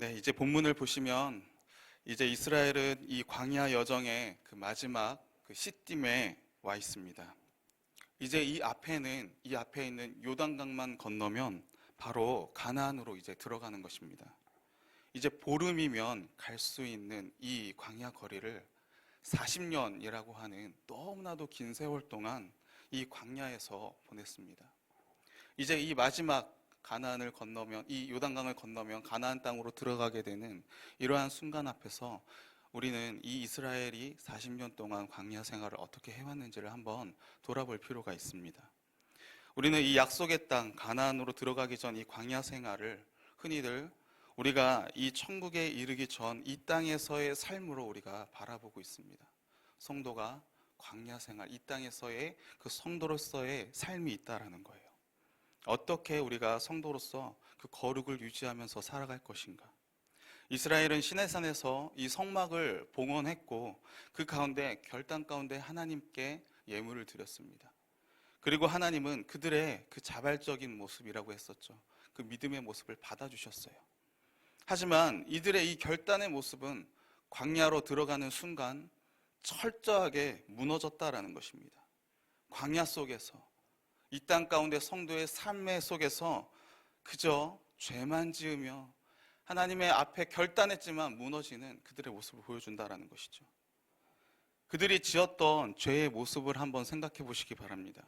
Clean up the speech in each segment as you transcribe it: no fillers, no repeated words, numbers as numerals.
네, 이제 본문을 보시면 이제 이스라엘은 이 광야 여정의 그 마지막 그 시딤에 와 있습니다. 이제 이 앞에 있는 요단강만 건너면 바로 가나안으로 이제 들어가는 것입니다. 이제 보름이면 갈 수 있는 이 광야 거리를 40년이라고 하는 너무나도 긴 세월 동안 이 광야에서 보냈습니다. 이제 이 마지막 가나안을 건너면, 이 요단강을 건너면 가나안 땅으로 들어가게 되는 이러한 순간 앞에서 우리는 이 이스라엘이 40년 동안 광야 생활을 어떻게 해왔는지를 한번 돌아볼 필요가 있습니다. 우리는 이 약속의 땅 가나안으로 들어가기 전 이 광야 생활을 흔히들 우리가 이 천국에 이르기 전 이 땅에서의 삶으로 우리가 바라보고 있습니다. 성도가 광야 생활, 이 땅에서의 그 성도로서의 삶이 있다라는 거예요. 어떻게 우리가 성도로서 그 거룩을 유지하면서 살아갈 것인가? 이스라엘은 시내산에서 이 성막을 봉헌했고 그 가운데 결단 가운데 하나님께 예물을 드렸습니다. 그리고 하나님은 그들의 그 자발적인 모습이라고 했었죠. 그 믿음의 모습을 받아주셨어요. 하지만 이들의 이 결단의 모습은 광야로 들어가는 순간 철저하게 무너졌다라는 것입니다. 광야 속에서 이 땅 가운데 성도의 삶의 속에서 그저 죄만 지으며 하나님의 앞에 결단했지만 무너지는 그들의 모습을 보여준다라는 것이죠. 그들이 지었던 죄의 모습을 한번 생각해 보시기 바랍니다.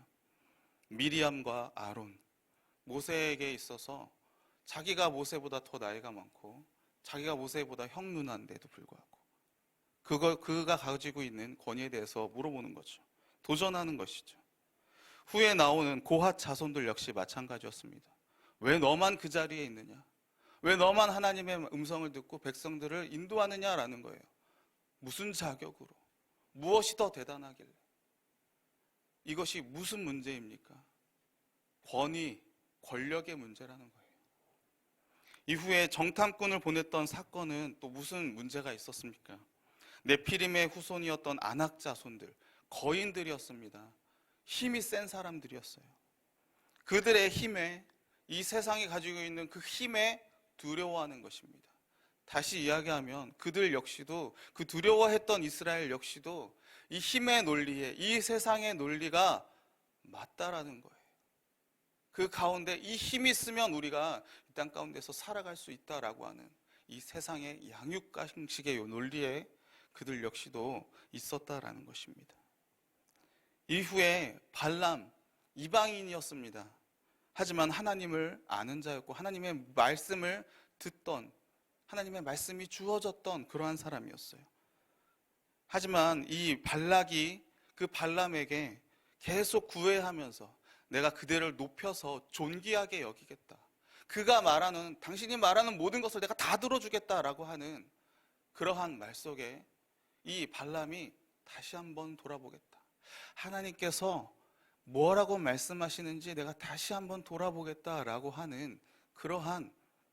미리암과 아론, 모세에게 있어서 자기가 모세보다 더 나이가 많고 자기가 모세보다 형 누나인데도 불구하고 그가 가지고 있는 권위에 대해서 물어보는 거죠. 도전하는 것이죠. 후에 나오는 고핫 자손들 역시 마찬가지였습니다. 왜 너만 그 자리에 있느냐? 왜 너만 하나님의 음성을 듣고 백성들을 인도하느냐라는 거예요. 무슨 자격으로? 무엇이 더 대단하길래? 이것이 무슨 문제입니까? 권위, 권력의 문제라는 거예요. 이후에 정탐꾼을 보냈던 사건은 또 무슨 문제가 있었습니까? 네피림의 후손이었던 아낙 자손들, 거인들이었습니다. 힘이 센 사람들이었어요. 그들의 힘에, 이 세상이 가지고 있는 그 힘에 두려워하는 것입니다. 다시 이야기하면 그들 역시도, 그 두려워했던 이스라엘 역시도 이 힘의 논리에, 이 세상의 논리가 맞다라는 거예요. 그 가운데 이 힘이 있으면 우리가 이 땅 가운데서 살아갈 수 있다라고 하는 이 세상의 양육가식의 논리에 그들 역시도 있었다라는 것입니다. 이후에 발람, 이방인이었습니다. 하지만 하나님을 아는 자였고 하나님의 말씀을 듣던, 하나님의 말씀이 주어졌던 그러한 사람이었어요. 하지만 이 발락이 그 발람에게 계속 구애하면서 내가 그대를 높여서 존귀하게 여기겠다. 그가 말하는, 당신이 말하는 모든 것을 내가 다 들어주겠다라고 하는 그러한 말 속에 이 발람이 다시 한번 돌아보겠다. 하나님께서 뭐라고 말씀하시는지 내가 다시 한번 돌아보겠다라고 하는 그러한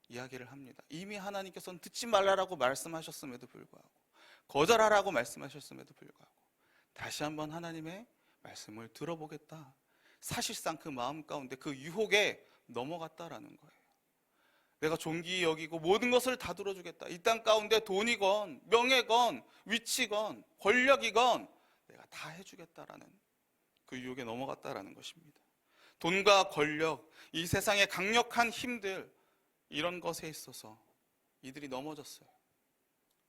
이야기를 합니다. 이미 하나님께서는 듣지 말라라고 말씀하셨음에도 불구하고, 거절하라고 말씀하셨음에도 불구하고 다시 한번 하나님의 말씀을 들어보겠다. 사실상 그 마음 가운데 그 유혹에 넘어갔다라는 거예요. 내가 존귀히 여기고 모든 것을 다 들어주겠다. 이 땅 가운데 돈이건 명예건 위치건 권력이건 내가 다 해주겠다라는 그 유혹에 넘어갔다라는 것입니다. 돈과 권력, 이 세상의 강력한 힘들, 이런 것에 있어서 이들이 넘어졌어요.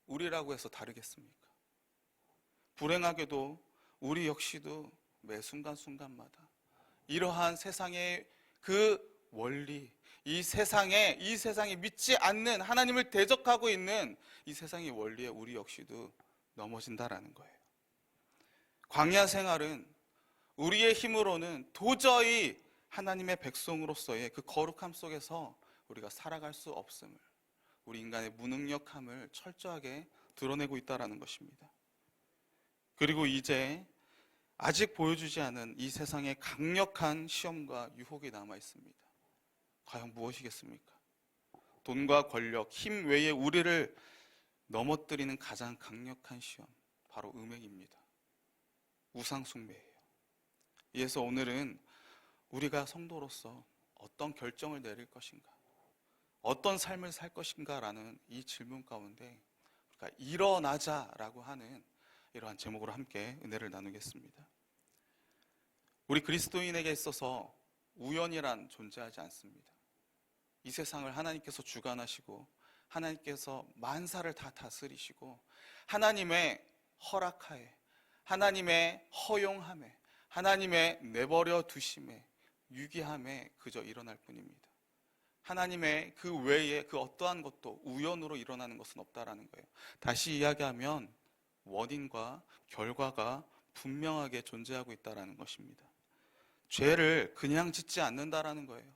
우리라고 해서 다르겠습니까? 불행하게도 우리 역시도 매 순간순간마다 이러한 세상의 그 원리, 이 세상에 믿지 않는, 하나님을 대적하고 있는 이 세상의 원리에 우리 역시도 넘어진다라는 거예요. 광야 생활은 우리의 힘으로는 도저히 하나님의 백성으로서의 그 거룩함 속에서 우리가 살아갈 수 없음을, 우리 인간의 무능력함을 철저하게 드러내고 있다는 것입니다. 그리고 이제 아직 보여주지 않은 이 세상의 강력한 시험과 유혹이 남아 있습니다. 과연 무엇이겠습니까? 돈과 권력, 힘 외에 우리를 넘어뜨리는 가장 강력한 시험, 바로 음행입니다. 우상 숭배예요. 이에서 오늘은 우리가 성도로서 어떤 결정을 내릴 것인가, 어떤 삶을 살 것인가라는 이 질문 가운데 우리가 일어나자라고 하는 이러한 제목으로 함께 은혜를 나누겠습니다. 우리 그리스도인에게 있어서 우연이란 존재하지 않습니다. 이 세상을 하나님께서 주관하시고 하나님께서 만사를 다 다스리시고 하나님의 허락하에, 하나님의 허용함에, 하나님의 내버려 두심에, 유기함에 그저 일어날 뿐입니다. 하나님의 그 외에 그 어떠한 것도 우연으로 일어나는 것은 없다라는 거예요. 다시 이야기하면 원인과 결과가 분명하게 존재하고 있다라는 것입니다. 죄를 그냥 짓지 않는다라는 거예요.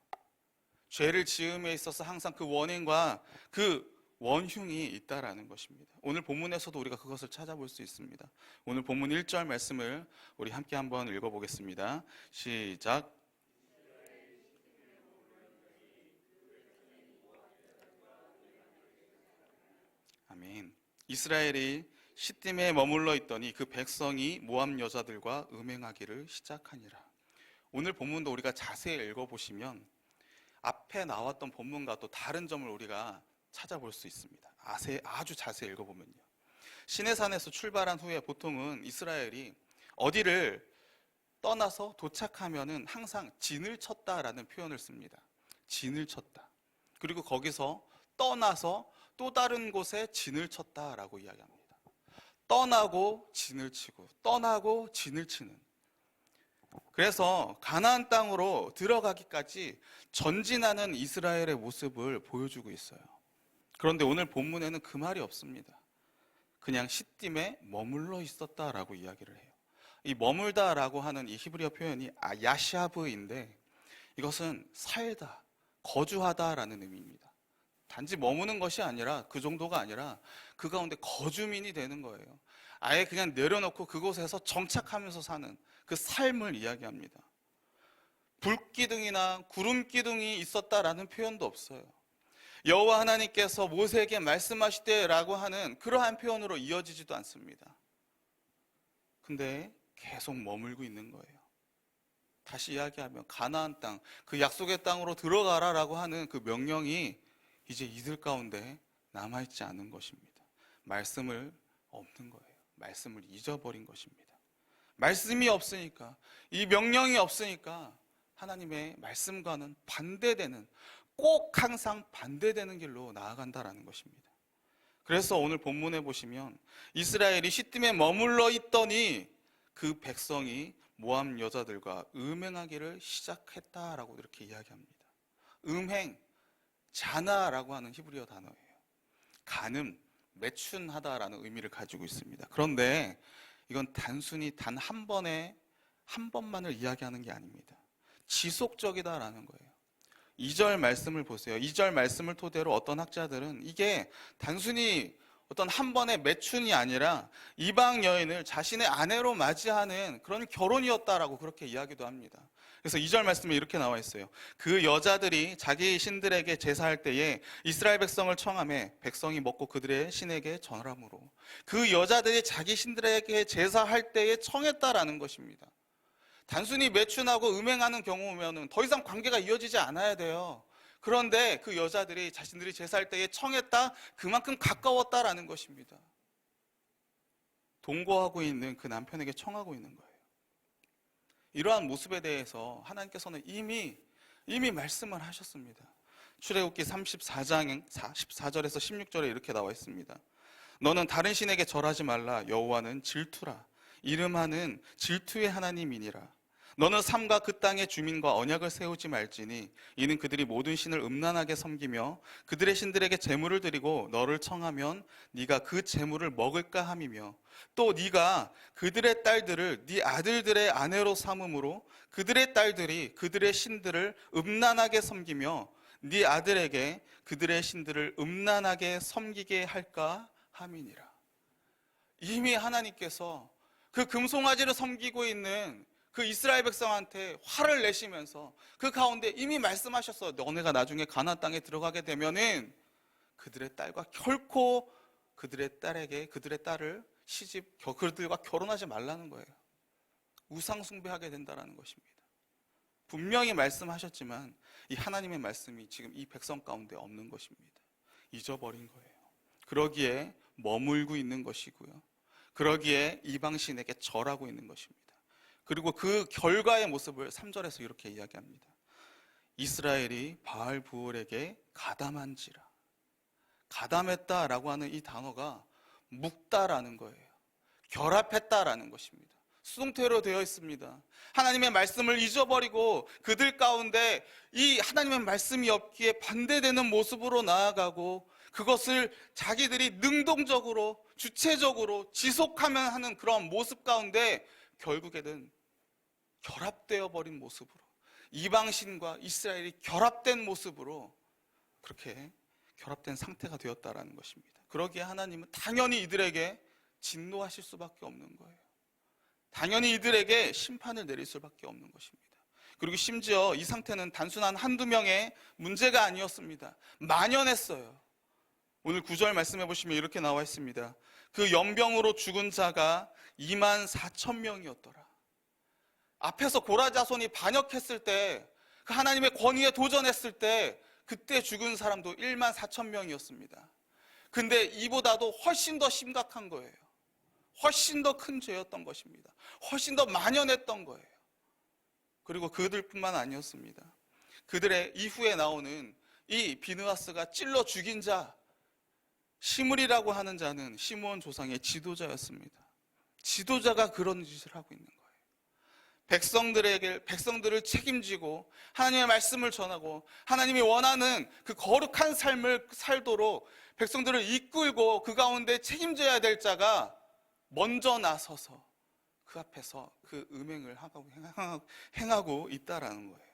죄를 지음에 있어서 항상 그 원인과 그 원흉이 있다라는 것입니다. 오늘 본문에서도 우리가 그것을 찾아볼 수 있습니다. 오늘 본문 1절 말씀을 우리 함께 한번 읽어보겠습니다. 시작. 아멘. 이스라엘이 시딤에 머물러 있더니 그 백성이 모압 여자들과 음행하기를 시작하니라. 오늘 본문도 우리가 자세히 읽어보시면 앞에 나왔던 본문과 또 다른 점을 우리가 찾아볼 수 있습니다. 아주 자세히 읽어보면요. 시내산에서 출발한 후에 보통은 이스라엘이 어디를 떠나서 도착하면은 항상 진을 쳤다라는 표현을 씁니다. 진을 쳤다. 그리고 거기서 떠나서 또 다른 곳에 진을 쳤다라고 이야기합니다. 떠나고 진을 치고 떠나고 진을 치는. 그래서 가나안 땅으로 들어가기까지 전진하는 이스라엘의 모습을 보여주고 있어요. 그런데 오늘 본문에는 그 말이 없습니다. 그냥 시딤에 머물러 있었다라고 이야기를 해요. 이 머물다라고 하는 이 히브리어 표현이 야샤브인데 이것은 살다, 거주하다라는 의미입니다. 단지 머무는 것이 아니라 그 정도가 아니라 그 가운데 거주민이 되는 거예요. 아예 그냥 내려놓고 그곳에서 정착하면서 사는 그 삶을 이야기합니다. 불기둥이나 구름기둥이 있었다라는 표현도 없어요. 여호와 하나님께서 모세에게 말씀하시되라고 하는 그러한 표현으로 이어지지도 않습니다. 근데 계속 머물고 있는 거예요. 다시 이야기하면 가나안 땅, 그 약속의 땅으로 들어가라라고 하는 그 명령이 이제 이들 가운데 남아있지 않은 것입니다. 말씀을 없는 거예요. 말씀을 잊어버린 것입니다. 말씀이 없으니까, 이 명령이 없으니까 하나님의 말씀과는 반대되는, 꼭 항상 반대되는 길로 나아간다라는 것입니다. 그래서 오늘 본문에 보시면 이스라엘이 시딤에 머물러 있더니 그 백성이 모압 여자들과 음행하기를 시작했다라고 이렇게 이야기합니다. 음행, 자나라고 하는 히브리어 단어예요. 간음, 매춘하다라는 의미를 가지고 있습니다. 그런데 이건 단순히 단 한 번만을 이야기하는 게 아닙니다. 지속적이다라는 거예요. 2절 말씀을 보세요. 2절 말씀을 토대로 어떤 학자들은 이게 단순히 어떤 한 번의 매춘이 아니라 이방 여인을 자신의 아내로 맞이하는 그런 결혼이었다라고 그렇게 이야기도 합니다. 그래서 2절 말씀에 이렇게 나와 있어요. 그 여자들이 자기 신들에게 제사할 때에 이스라엘 백성을 청하매 백성이 먹고 그들의 신에게 전하므로 그 여자들이 자기 신들에게 제사할 때에 청했다라는 것입니다. 단순히 매춘하고 음행하는 경우면 더 이상 관계가 이어지지 않아야 돼요. 그런데 그 여자들이 자신들이 제사할 때에 청했다, 그만큼 가까웠다라는 것입니다. 동거하고 있는 그 남편에게 청하고 있는 거예요. 이러한 모습에 대해서 하나님께서는 이미 말씀을 하셨습니다. 출애굽기 34장 14절에서 16절에 이렇게 나와 있습니다. 너는 다른 신에게 절하지 말라. 여호와는 질투라. 이름하는 질투의 하나님이니라. 너는 삼가 그 땅의 주민과 언약을 세우지 말지니 이는 그들이 모든 신을 음란하게 섬기며 그들의 신들에게 제물을 드리고 너를 청하면 네가 그 제물을 먹을까 함이며 또 네가 그들의 딸들을 네 아들들의 아내로 삼음으로 그들의 딸들이 그들의 신들을 음란하게 섬기며 네 아들에게 그들의 신들을 음란하게 섬기게 할까 함이니라. 이미 하나님께서 그 금송아지를 섬기고 있는 그 이스라엘 백성한테 화를 내시면서 그 가운데 이미 말씀하셨어. 너네가 나중에 가나안 땅에 들어가게 되면은 그들의 딸과 결코 그들의 딸을 그들과 결혼하지 말라는 거예요. 우상 숭배하게 된다는 것입니다. 분명히 말씀하셨지만 이 하나님의 말씀이 지금 이 백성 가운데 없는 것입니다. 잊어버린 거예요. 그러기에 머물고 있는 것이고요. 그러기에 이방신에게 절하고 있는 것입니다. 그리고 그 결과의 모습을 3절에서 이렇게 이야기합니다. 이스라엘이 바알 부올에게 가담한지라. 가담했다라고 하는 이 단어가 묵다라는 거예요. 결합했다라는 것입니다. 수동태로 되어 있습니다. 하나님의 말씀을 잊어버리고 그들 가운데 이 하나님의 말씀이 없기에 반대되는 모습으로 나아가고 그것을 자기들이 능동적으로 주체적으로 지속하면 하는 그런 모습 가운데 결국에는 결합되어 버린 모습으로, 이방신과 이스라엘이 결합된 모습으로 그렇게 결합된 상태가 되었다라는 것입니다. 그러기에 하나님은 당연히 이들에게 진노하실 수밖에 없는 거예요. 당연히 이들에게 심판을 내릴 수밖에 없는 것입니다. 그리고 심지어 이 상태는 단순한 한두 명의 문제가 아니었습니다. 만연했어요. 오늘 9절 말씀해 보시면 이렇게 나와 있습니다. 그 연병으로 죽은 자가 24,000명이었더라. 앞에서 고라 자손이 반역했을 때, 그 하나님의 권위에 도전했을 때 그때 죽은 사람도 14,000명이었습니다. 근데 이보다도 훨씬 더 심각한 거예요. 훨씬 더 큰 죄였던 것입니다. 훨씬 더 만연했던 거예요. 그리고 그들뿐만 아니었습니다. 그들의 이후에 나오는 이 비느하스가 찔러 죽인 자, 시므리라고 하는 자는 시므온 조상의 지도자였습니다. 지도자가 그런 짓을 하고 있는 거예요. 백성들을 책임지고 하나님의 말씀을 전하고 하나님이 원하는 그 거룩한 삶을 살도록 백성들을 이끌고 그 가운데 책임져야 될 자가 먼저 나서서 그 앞에서 그 음행을 행하고 있다라는 거예요.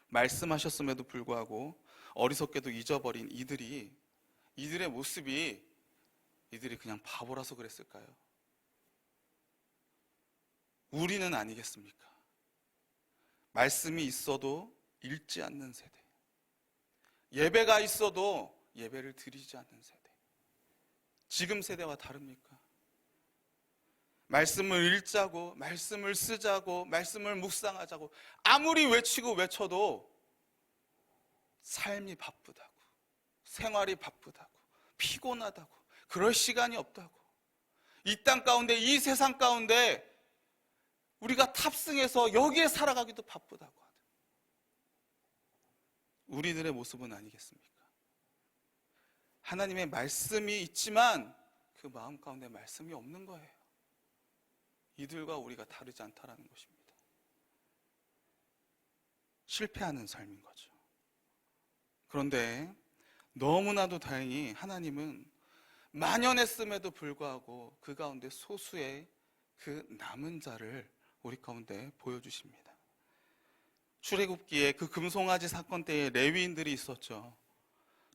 말씀하셨음에도 불구하고 어리석게도 잊어버린 이들의 모습이 이들이 그냥 바보라서 그랬을까요? 우리는 아니겠습니까? 말씀이 있어도 읽지 않는 세대, 예배가 있어도 예배를 드리지 않는 세대, 지금 세대와 다릅니까? 말씀을 읽자고, 말씀을 쓰자고, 말씀을 묵상하자고 아무리 외치고 외쳐도 삶이 바쁘다고, 생활이 바쁘다고, 피곤하다고, 그럴 시간이 없다고, 이 땅 가운데, 이 세상 가운데 우리가 탑승해서 여기에 살아가기도 바쁘다고 하죠. 우리들의 모습은 아니겠습니까? 하나님의 말씀이 있지만 그 마음 가운데 말씀이 없는 거예요. 이들과 우리가 다르지 않다라는 것입니다. 실패하는 삶인 거죠. 그런데 너무나도 다행히 하나님은 만연했음에도 불구하고 그 가운데 소수의 그 남은 자를 우리 가운데 보여주십니다. 출애굽기에 그 금송아지 사건 때에 레위인들이 있었죠.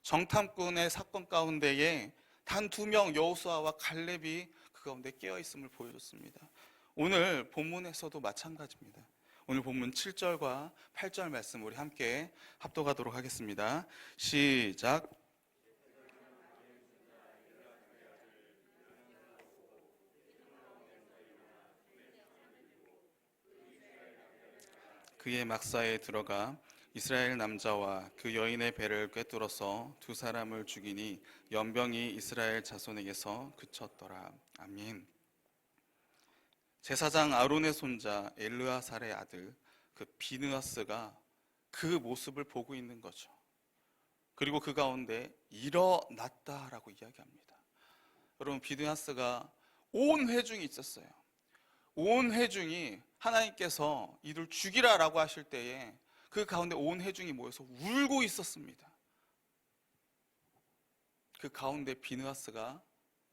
정탐꾼의 사건 가운데에 단 2명 여호수아와 갈렙이 그 가운데 깨어있음을 보여줬습니다. 오늘 본문에서도 마찬가지입니다. 오늘 본문 7절과 8절 말씀 우리 함께 합독하도록 하겠습니다. 시작. 그의 막사에 들어가 이스라엘 남자와 그 여인의 배를 꿰뚫어서 2 사람을 죽이니 연병이 이스라엘 자손에게서 그쳤더라. 아멘. 제사장 아론의 손자 엘르아살의 아들 그 비느하스가 그 모습을 보고 있는 거죠. 그리고 그 가운데 일어났다라고 이야기합니다. 여러분, 비느하스가 온 회중이 있었어요. 온 회중이 하나님께서 이들 죽이라라고 하실 때에 그 가운데 온 회중이 모여서 울고 있었습니다. 그 가운데 비느하스가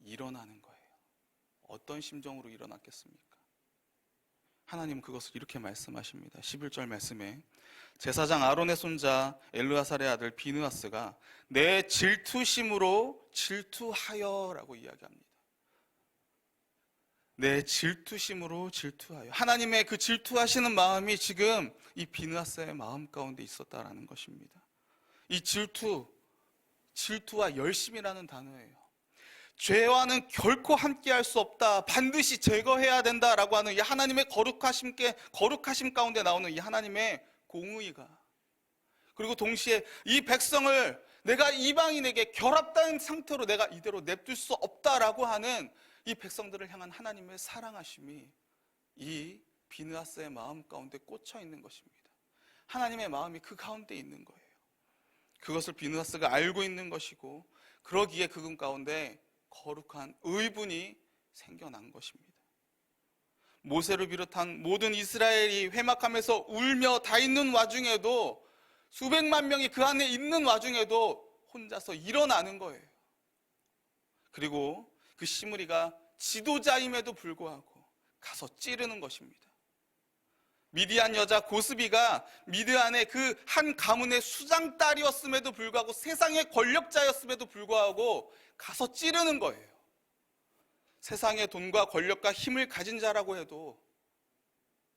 일어나는 거예요. 어떤 심정으로 일어났겠습니까? 하나님은 그것을 이렇게 말씀하십니다. 11절 말씀에 제사장 아론의 손자 엘르아살의 아들 비느하스가 내 질투심으로 질투하여라고 이야기합니다. 내 질투심으로 질투하여. 하나님의 그 질투하시는 마음이 지금 이 비느하스의 마음 가운데 있었다라는 것입니다. 이 질투와 열심이라는 단어예요. 죄와는 결코 함께할 수 없다, 반드시 제거해야 된다라고 하는 이 하나님의 거룩하심 가운데 나오는 이 하나님의 공의가, 그리고 동시에 이 백성을 내가 이방인에게 결합된 상태로 내가 이대로 냅둘 수 없다라고 하는 이 백성들을 향한 하나님의 사랑하심이 이 비느하스의 마음 가운데 꽂혀 있는 것입니다. 하나님의 마음이 그 가운데 있는 거예요. 그것을 비느하스가 알고 있는 것이고, 그러기에 그분 가운데 거룩한 의분이 생겨난 것입니다. 모세를 비롯한 모든 이스라엘이 회막하면서 울며 다 있는 와중에도, 수백만 명이 그 안에 있는 와중에도 혼자서 일어나는 거예요. 그리고 그 시므리가 지도자임에도 불구하고 가서 찌르는 것입니다. 미디안 여자 고스비가 미드안의 그 한 가문의 수장딸이었음에도 불구하고, 세상의 권력자였음에도 불구하고 가서 찌르는 거예요. 세상의 돈과 권력과 힘을 가진 자라고 해도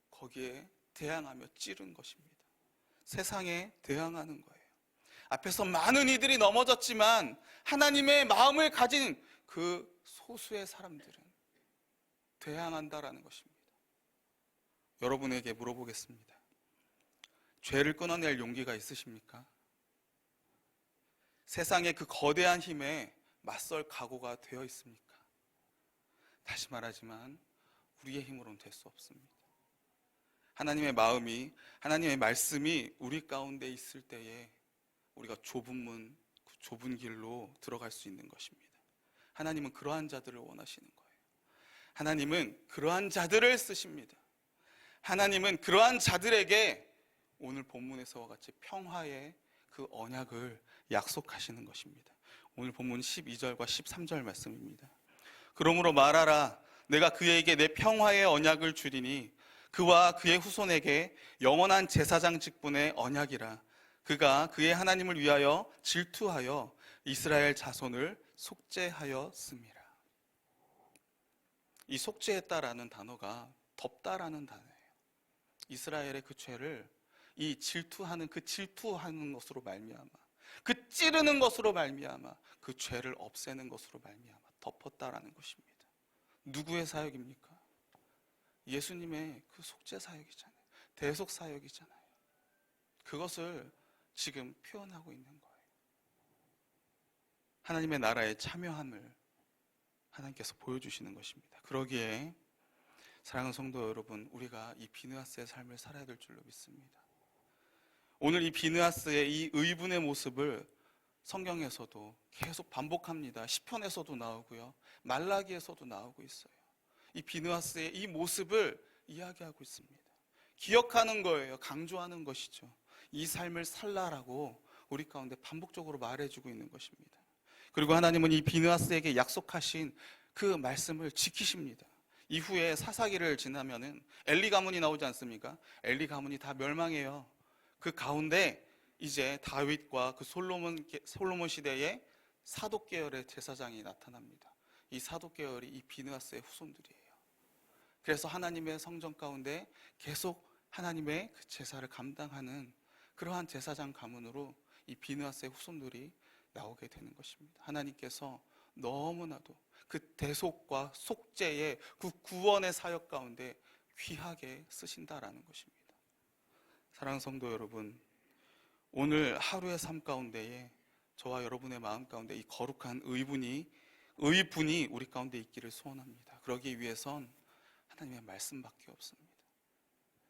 거기에 대항하며 찌른 것입니다. 세상에 대항하는 거예요. 앞에서 많은 이들이 넘어졌지만 하나님의 마음을 가진 그 소수의 사람들은 대항한다라는 것입니다. 여러분에게 물어보겠습니다. 죄를 끊어낼 용기가 있으십니까? 세상의 그 거대한 힘에 맞설 각오가 되어 있습니까? 다시 말하지만 우리의 힘으로는 될 수 없습니다. 하나님의 마음이, 하나님의 말씀이 우리 가운데 있을 때에 우리가 좁은 문, 좁은 길로 들어갈 수 있는 것입니다. 하나님은 그러한 자들을 원하시는 거예요. 하나님은 그러한 자들을 쓰십니다. 하나님은 그러한 자들에게 오늘 본문에서와 같이 평화의 그 언약을 약속하시는 것입니다. 오늘 본문 12절과 13절 말씀입니다. 그러므로 말하라, 내가 그에게 내 평화의 언약을 주리니 그와 그의 후손에게 영원한 제사장 직분의 언약이라. 그가 그의 하나님을 위하여 질투하여 이스라엘 자손을 속죄하였음이라. 이 속죄했다라는 단어가 덮다라는 단어예요. 이스라엘의 그 죄를 이 질투하는 것으로 말미암아, 그 찌르는 것으로 말미암아, 그 죄를 없애는 것으로 말미암아 덮었다라는 것입니다. 누구의 사역입니까? 예수님의 그 속죄 사역이잖아요. 대속 사역이잖아요. 그것을 지금 표현하고 있는 거예요. 하나님의 나라에 참여함을 하나님께서 보여주시는 것입니다. 그러기에 사랑하는 성도 여러분, 우리가 이 비느하스의 삶을 살아야 될 줄로 믿습니다. 오늘 이 비느하스의 이 의분의 모습을 성경에서도 계속 반복합니다. 시편에서도 나오고요, 말라기에서도 나오고 있어요. 이 비느하스의 이 모습을 이야기하고 있습니다. 기억하는 거예요. 강조하는 것이죠. 이 삶을 살라라고 우리 가운데 반복적으로 말해주고 있는 것입니다. 그리고 하나님은 이 비느하스에게 약속하신 그 말씀을 지키십니다. 이후에 사사기를 지나면은 엘리 가문이 나오지 않습니까? 엘리 가문이 다 멸망해요. 그 가운데 이제 다윗과 그 솔로몬 시대의 사독 계열의 제사장이 나타납니다. 이 사독 계열이 이 비느하스의 후손들이에요. 그래서 하나님의 성전 가운데 계속 하나님의 그 제사를 감당하는 그러한 제사장 가문으로 이 비느하스의 후손들이 나오게 되는 것입니다. 하나님께서 너무나도 그 대속과 속죄의 그 구원의 사역 가운데 귀하게 쓰신다라는 것입니다. 사랑하는 성도 여러분, 오늘 하루의 삶 가운데에 저와 여러분의 마음 가운데 이 거룩한 의분이 우리 가운데 있기를 소원합니다. 그러기 위해선 하나님의 말씀밖에 없습니다.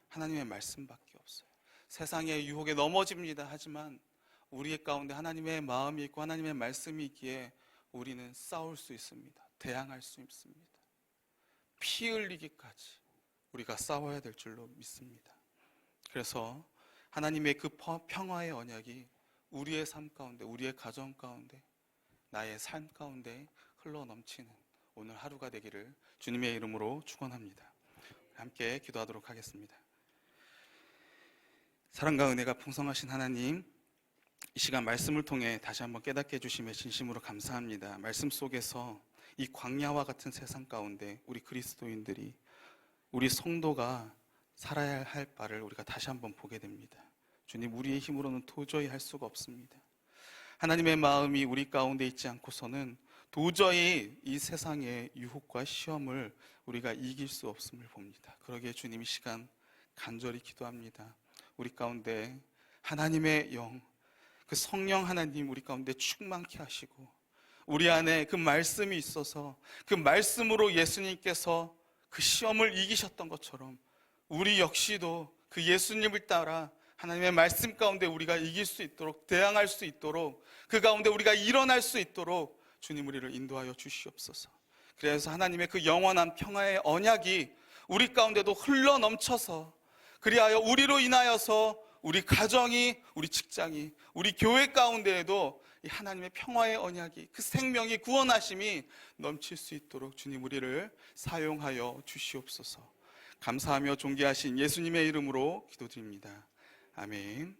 하나님의 말씀밖에 없어요. 세상의 유혹에 넘어집니다. 하지만 우리 가운데 하나님의 마음이 있고 하나님의 말씀이 있기에 우리는 싸울 수 있습니다. 대항할 수 있습니다. 피 흘리기까지 우리가 싸워야 될 줄로 믿습니다. 그래서 하나님의 그 평화의 언약이 우리의 삶 가운데, 우리의 가정 가운데, 나의 삶 가운데 흘러넘치는 오늘 하루가 되기를 주님의 이름으로 축원합니다. 함께 기도하도록 하겠습니다. 사랑과 은혜가 풍성하신 하나님, 이 시간 말씀을 통해 다시 한번 깨닫게 해주심에 진심으로 감사합니다. 말씀 속에서 이 광야와 같은 세상 가운데 우리 그리스도인들이, 우리 성도가 살아야 할 바를 우리가 다시 한번 보게 됩니다. 주님, 우리의 힘으로는 도저히 할 수가 없습니다. 하나님의 마음이 우리 가운데 있지 않고서는 도저히 이 세상의 유혹과 시험을 우리가 이길 수 없음을 봅니다. 그러기에 주님 이 시간 간절히 기도합니다. 우리 가운데 하나님의 영, 그 성령 하나님 우리 가운데 충만케 하시고, 우리 안에 그 말씀이 있어서 그 말씀으로 예수님께서 그 시험을 이기셨던 것처럼 우리 역시도 그 예수님을 따라 하나님의 말씀 가운데 우리가 이길 수 있도록, 대항할 수 있도록, 그 가운데 우리가 일어날 수 있도록 주님 우리를 인도하여 주시옵소서. 그래서 하나님의 그 영원한 평화의 언약이 우리 가운데도 흘러 넘쳐서, 그리하여 우리로 인하여서 우리 가정이, 우리 직장이, 우리 교회 가운데에도 이 하나님의 평화의 언약이, 그 생명이, 구원하심이 넘칠 수 있도록 주님 우리를 사용하여 주시옵소서. 감사하며 존귀하신 예수님의 이름으로 기도드립니다. 아멘.